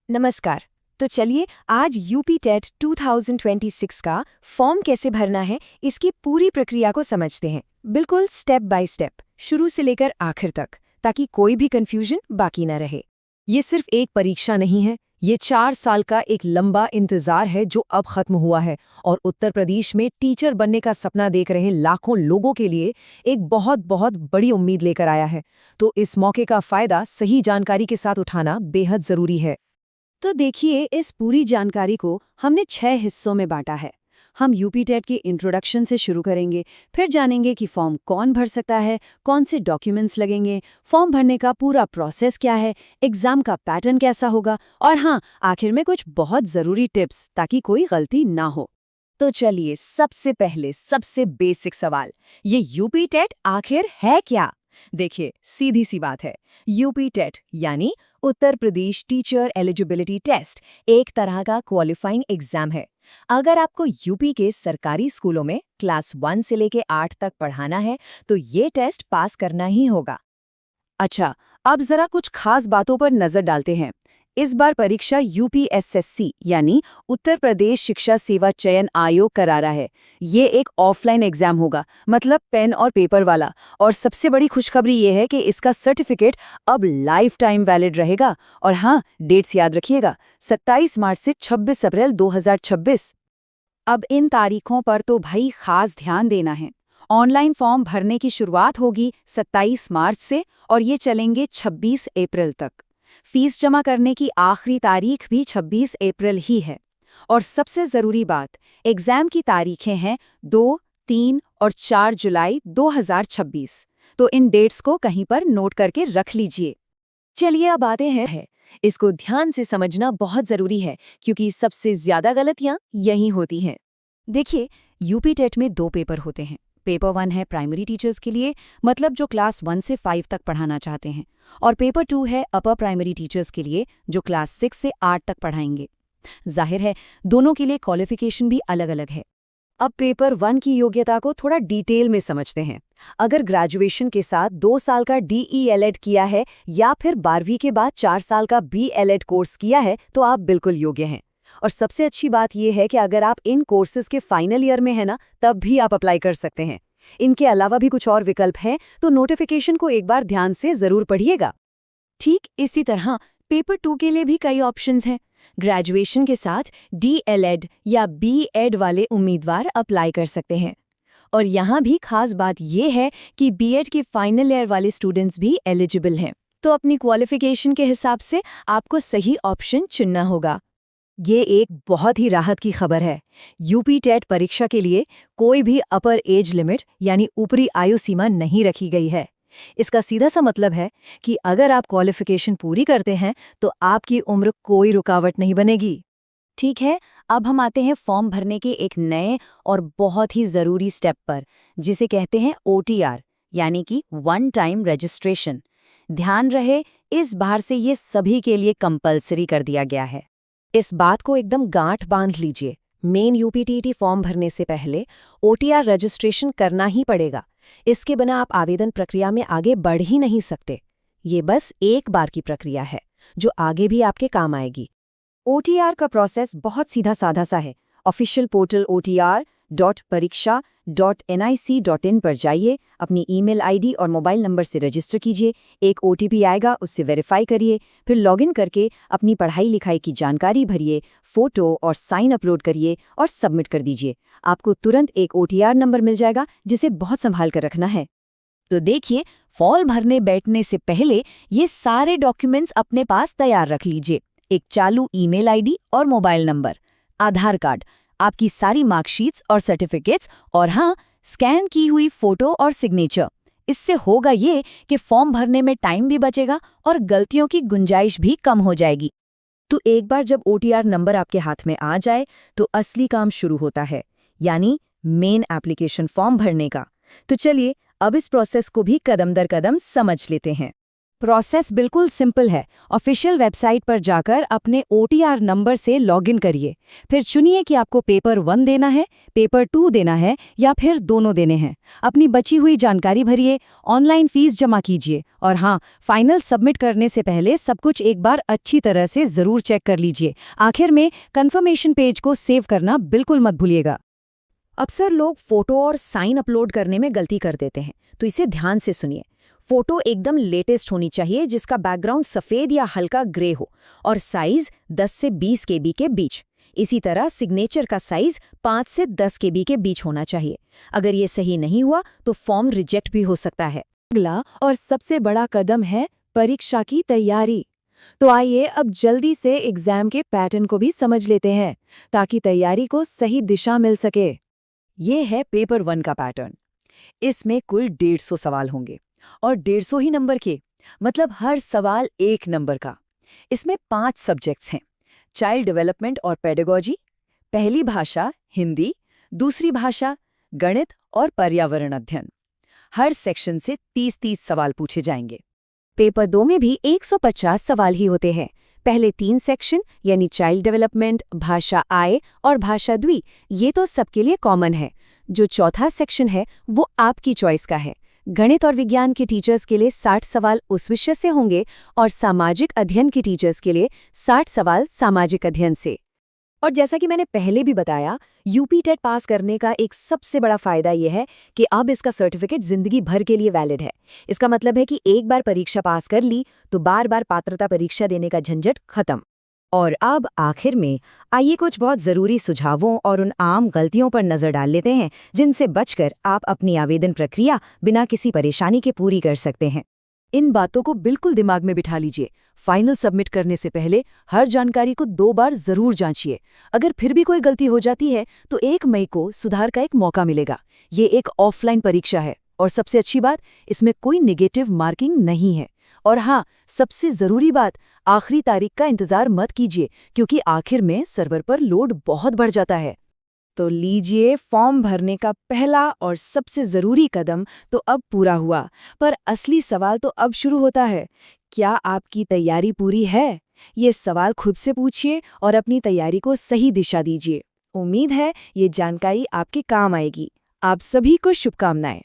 नमस्कार। तो चलिए आज यूपी टेट 2026 का फॉर्म कैसे भरना है इसकी पूरी प्रक्रिया को समझते हैं, बिल्कुल स्टेप बाय स्टेप, शुरू से लेकर आखिर तक, ताकि कोई भी कंफ्यूजन बाकी न रहे। ये सिर्फ एक परीक्षा नहीं है, ये 4 साल का एक लंबा इंतजार है जो अब खत्म हुआ है और उत्तर प्रदेश में टीचर बनने का सपना देख रहे लाखों लोगों के लिए एक बहुत बहुत बड़ी उम्मीद लेकर आया है। तो इस मौके का फायदा सही जानकारी के साथ उठाना बेहद जरूरी है। तो देखिए, इस पूरी जानकारी को हमने 6 हिस्सों में बांटा है। हम यूपी टेट की इंट्रोडक्शन से शुरू करेंगे, फिर जानेंगे कि फॉर्म कौन भर सकता है, कौन से डॉक्यूमेंट्स लगेंगे, फॉर्म भरने का पूरा प्रोसेस क्या है, एग्जाम का पैटर्न कैसा होगा और हाँ, आखिर में कुछ बहुत ज़रूरी टिप्स ताकि कोई गलती ना हो। तो चलिए सबसे पहले सबसे बेसिक सवाल, ये यूपी टेट आखिर है क्या? देखिए सीधी सी बात है, यूपी टेट यानी Uttar Pradesh teacher eligibility test एक तरह का क्वालिफाइंग एग्जाम है। अगर आपको यूपी के सरकारी स्कूलों में क्लास 1 से लेके 8 तक पढ़ाना है तो ये टेस्ट पास करना ही होगा। अच्छा, अब जरा कुछ खास बातों पर नजर डालते हैं। इस बार परीक्षा यूपीएसएससी यानी उत्तर प्रदेश शिक्षा सेवा चयन आयोग करा रहा है। ये एक ऑफलाइन एग्जाम होगा, मतलब पेन और पेपर वाला। और सबसे बड़ी खुशखबरी ये है कि इसका सर्टिफिकेट अब लाइफ टाइम वैलिड रहेगा। और हाँ, डेट्स याद रखिएगा, 27 मार्च से 26 अप्रैल 2026। अब इन तारीखों पर तो भाई खास ध्यान देना है। ऑनलाइन फॉर्म भरने की शुरुआत होगी 27 मार्च से और ये चलेंगे 26 अप्रैल तक। फीस जमा करने की आखिरी तारीख भी 26 अप्रैल ही है। और सबसे ज़रूरी बात, एग्ज़ाम की तारीखें हैं 2, 3 और 4 जुलाई 2026। तो इन डेट्स को कहीं पर नोट करके रख लीजिए। चलिए अब आते हैं, इसको ध्यान से समझना बहुत जरूरी है क्योंकि सबसे ज्यादा गलतियां यही होती हैं। देखिए, यूपी टेट में 2 पेपर होते हैं। पेपर 1 है प्राइमरी टीचर्स के लिए, मतलब जो क्लास 1 से 5 तक पढ़ाना चाहते हैं। और पेपर 2 है अपर प्राइमरी टीचर्स के लिए, जो क्लास 6 से 8 तक पढ़ाएंगे। जाहिर है, दोनों के लिए क्वालिफिकेशन भी अलग-अलग है। अब पेपर 1 की योग्यता को थोड़ा डिटेल में समझते हैं। अगर ग्रेजुएशन के साथ 2 साल का DELED किया है या फिर 12वीं के बाद 4 साल का BELED कोर्स किया है तो आप बिल्कुल योग्य हैं। और सबसे अच्छी बात यह है कि अगर आप इन कोर्सेज के फाइनल ईयर में हैं ना, तब भी आप अप्लाई कर सकते हैं। इनके अलावा भी कुछ और विकल्प हैं, तो नोटिफिकेशन को एक बार ध्यान से जरूर पढ़िएगा। ठीक इसी तरह पेपर 2 के लिए भी कई ऑप्शंस हैं। ग्रेजुएशन के साथ DELED या BEd वाले उम्मीदवार अप्लाई कर सकते हैं। और यहाँ भी खास बात यह है कि BEd के फाइनल ईयर वाले स्टूडेंट्स भी एलिजिबल हैं। तो अपनी क्वालिफिकेशन के हिसाब से आपको सही ऑप्शन चुनना होगा। ये एक बहुत ही राहत की खबर है। यूपी टेट परीक्षा के लिए कोई भी अपर एज लिमिट यानी ऊपरी आयु सीमा नहीं रखी गई है। इसका सीधा सा मतलब है कि अगर आप क्वालिफिकेशन पूरी करते हैं तो आपकी उम्र कोई रुकावट नहीं बनेगी। ठीक है, अब हम आते हैं फॉर्म भरने के एक नए और बहुत ही ज़रूरी स्टेप पर, जिसे कहते हैं OTR यानी कि वन टाइम रजिस्ट्रेशन। ध्यान रहे, इस बार से ये सभी के लिए कंपलसरी कर दिया गया है। इस बात को एकदम गांठ बांध लीजिए, मेन यूपीटीटी फॉर्म भरने से पहले OTR रजिस्ट्रेशन करना ही पड़ेगा। इसके बिना आप आवेदन प्रक्रिया में आगे बढ़ ही नहीं सकते। ये बस एक बार की प्रक्रिया है जो आगे भी आपके काम आएगी। OTR का प्रोसेस बहुत सीधा साधा सा है। ऑफिशियल पोर्टल otr.pariksha.nic.in पर जाइए, अपनी ईमेल आईडी और मोबाइल नंबर से रजिस्टर कीजिए। एक OTP आएगा, उससे वेरीफाई करिए, फिर लॉगिन करके अपनी पढ़ाई लिखाई की जानकारी भरिए, फोटो और साइन अपलोड करिए और सबमिट कर दीजिए। आपको तुरंत एक OTR नंबर मिल जाएगा जिसे बहुत संभाल कर रखना है। तो देखिए, फॉर्म भरने बैठने से पहले ये सारे डॉक्यूमेंट्स अपने पास तैयार रख लीजिए। एक चालू ईमेल आईडी और मोबाइल नंबर, आधार कार्ड, आपकी सारी मार्कशीट्स और सर्टिफिकेट्स और हाँ, स्कैन की हुई फोटो और सिग्नेचर। इससे होगा ये कि फॉर्म भरने में टाइम भी बचेगा और गलतियों की गुंजाइश भी कम हो जाएगी। तो एक बार जब OTR नंबर आपके हाथ में आ जाए तो असली काम शुरू होता है, यानी मेन एप्लीकेशन फॉर्म भरने का। तो चलिए अब इस प्रोसेस को भी कदम दर कदम समझ लेते हैं। प्रोसेस बिल्कुल सिंपल है। ऑफिशियल वेबसाइट पर जाकर अपने OTR नंबर से लॉगिन करिए। फिर चुनिए कि आपको पेपर 1 देना है, पेपर 2 देना है या फिर दोनों देने हैं। अपनी बची हुई जानकारी भरिए, ऑनलाइन फीस जमा कीजिए और हाँ, फाइनल सबमिट करने से पहले सब कुछ एक बार अच्छी तरह से ज़रूर चेक कर लीजिए। आखिर में कंफर्मेशन पेज को सेव करना बिल्कुल मत भूलिएगा। अक्सर लोग फोटो और साइन अपलोड करने में गलती कर देते हैं, तो इसे ध्यान से सुनिए। फोटो एकदम लेटेस्ट होनी चाहिए, जिसका बैकग्राउंड सफ़ेद या हल्का ग्रे हो, और साइज 10 से 20 KB के बीच। इसी तरह सिग्नेचर का साइज 5 से 10 KB के बीच होना चाहिए। अगर ये सही नहीं हुआ तो फॉर्म रिजेक्ट भी हो सकता है। अगला और सबसे बड़ा कदम है परीक्षा की तैयारी। तो आइए अब जल्दी से एग्जाम के पैटर्न को भी समझ लेते हैं, ताकि तैयारी को सही दिशा मिल सके। ये है पेपर 1 का पैटर्न। इसमें कुल 150 सवाल होंगे और 150 ही नंबर के, मतलब हर सवाल 1 नंबर का। इसमें 5 सब्जेक्ट्स हैं: चाइल्ड डेवलपमेंट और पेडागोजी, पहली भाषा हिंदी, दूसरी भाषा गणित और पर्यावरण अध्ययन। हर सेक्शन से 30-30 सवाल पूछे जाएंगे। पेपर 2 में भी 150 सवाल ही होते हैं। पहले 3 सेक्शन यानी चाइल्ड डेवलपमेंट, भाषा आय और भाषा द्वि, ये तो सबके लिए कॉमन है। जो चौथा सेक्शन है वो आपकी चॉइस का है। गणित और विज्ञान के टीचर्स के लिए 60 सवाल उस विषय से होंगे और सामाजिक अध्ययन के टीचर्स के लिए 60 सवाल सामाजिक अध्ययन से। और जैसा कि मैंने पहले भी बताया, यूपी टेट पास करने का एक सबसे बड़ा फायदा यह है कि अब इसका सर्टिफिकेट जिंदगी भर के लिए वैलिड है। इसका मतलब है कि एक बार परीक्षा पास कर ली तो बार बार पात्रता परीक्षा देने का झंझट खत्म। और अब आखिर में आइए कुछ बहुत ज़रूरी सुझावों और उन आम गलतियों पर नज़र डाल लेते हैं, जिनसे बचकर आप अपनी आवेदन प्रक्रिया बिना किसी परेशानी के पूरी कर सकते हैं। इन बातों को बिल्कुल दिमाग में बिठा लीजिए। फाइनल सबमिट करने से पहले हर जानकारी को 2 बार जरूर जांचिए। अगर फिर भी कोई गलती हो जाती है तो 1 मई को सुधार का एक मौका मिलेगा। ये एक ऑफलाइन परीक्षा है और सबसे अच्छी बात, इसमें कोई नेगेटिव मार्किंग नहीं है। और हाँ, सबसे जरूरी बात, आखिरी तारीख का इंतजार मत कीजिए, क्योंकि आखिर में सर्वर पर लोड बहुत बढ़ जाता है। तो लीजिए, फॉर्म भरने का पहला और सबसे ज़रूरी कदम तो अब पूरा हुआ, पर असली सवाल तो अब शुरू होता है। क्या आपकी तैयारी पूरी है? ये सवाल खुद से पूछिए और अपनी तैयारी को सही दिशा दीजिए। उम्मीद है ये जानकारी आपके काम आएगी। आप सभी को शुभकामनाएं।